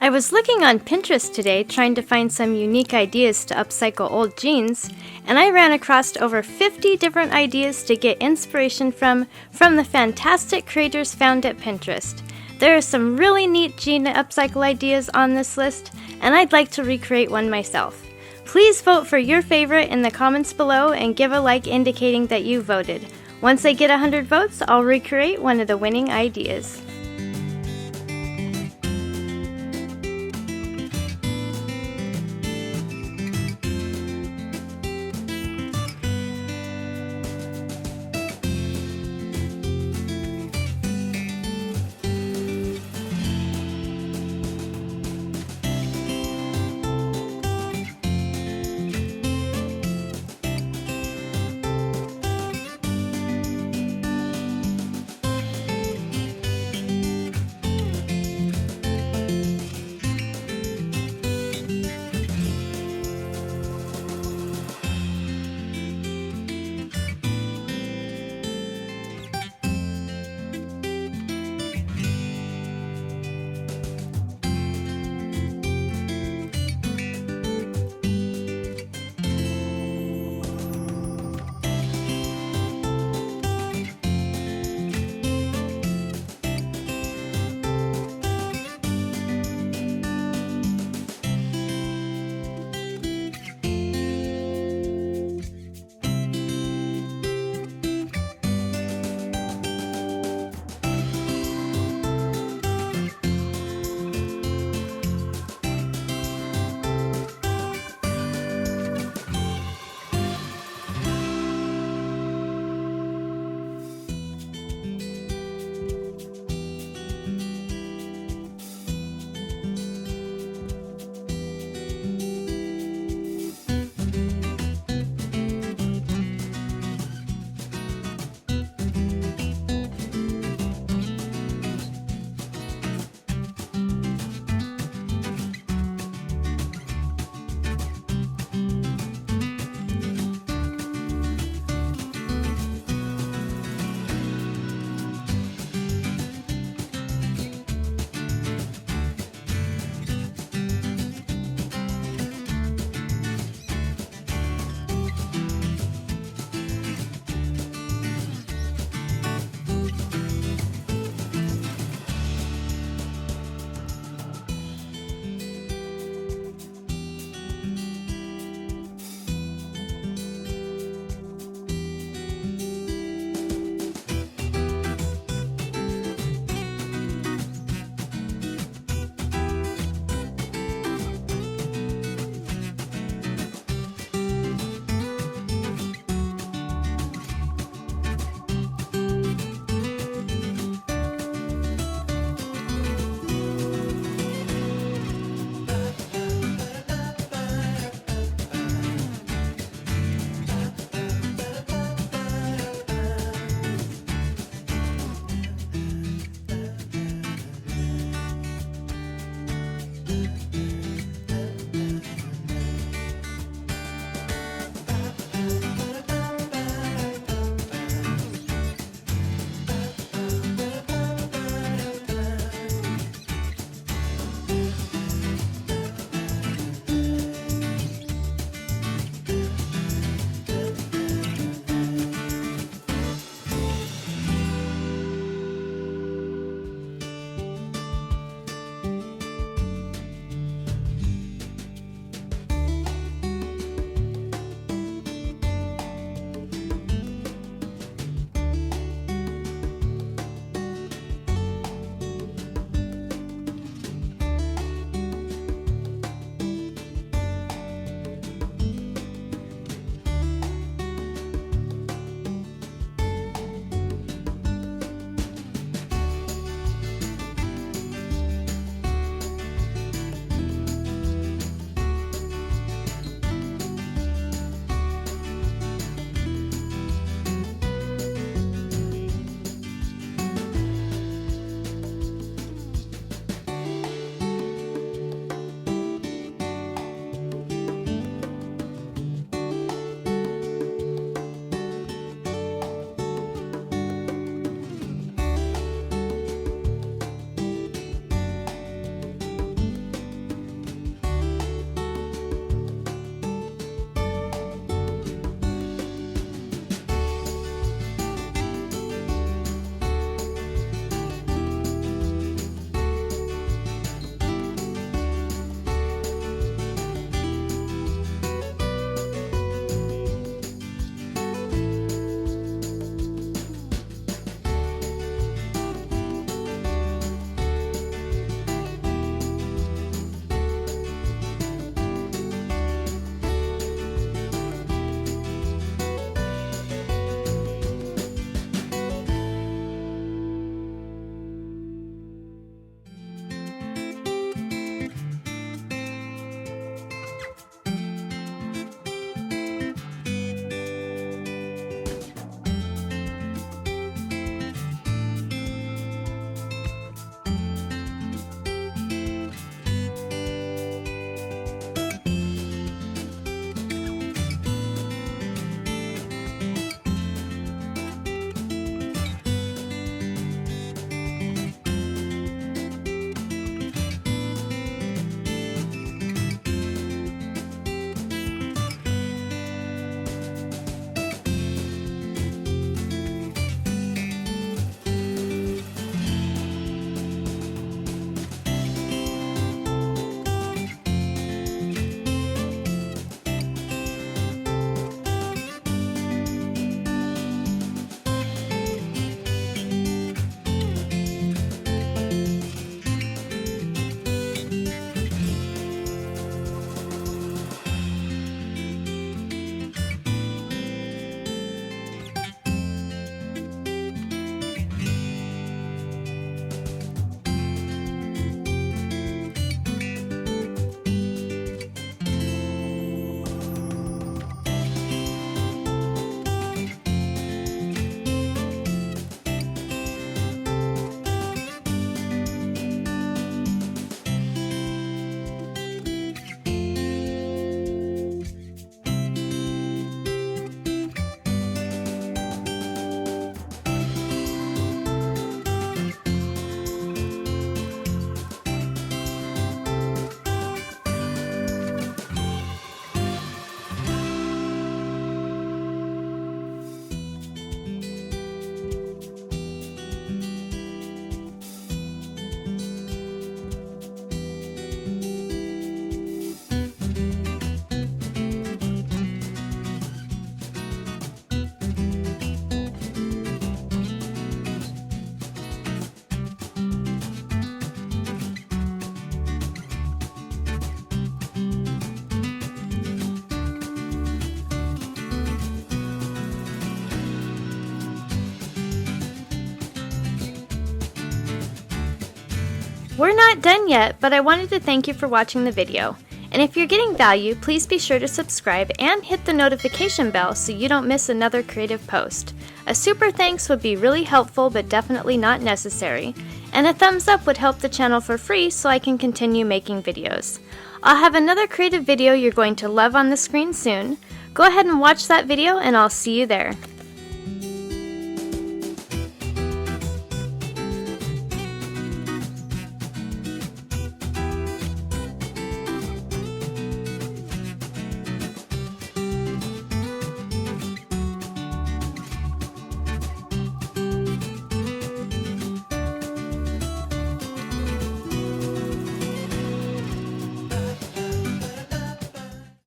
I was looking on Pinterest today trying to find some unique ideas to upcycle old jeans, and I ran across over 50 different ideas to get inspiration from the fantastic creators found at Pinterest. There are some really neat jean upcycle ideas on this list, and I'd like to recreate one myself. Please vote for your favorite in the comments below and give a like indicating that you voted. Once I get 100 votes, I'll recreate one of the winning ideas. We're not done yet, but I wanted to thank you for watching the video. And if you're getting value, please be sure to subscribe and hit the notification bell so you don't miss another creative post. A super thanks would be really helpful but definitely not necessary. And a thumbs up would help the channel for free so I can continue making videos. I'll have another creative video you're going to love on the screen soon. Go ahead and watch that video and I'll see you there.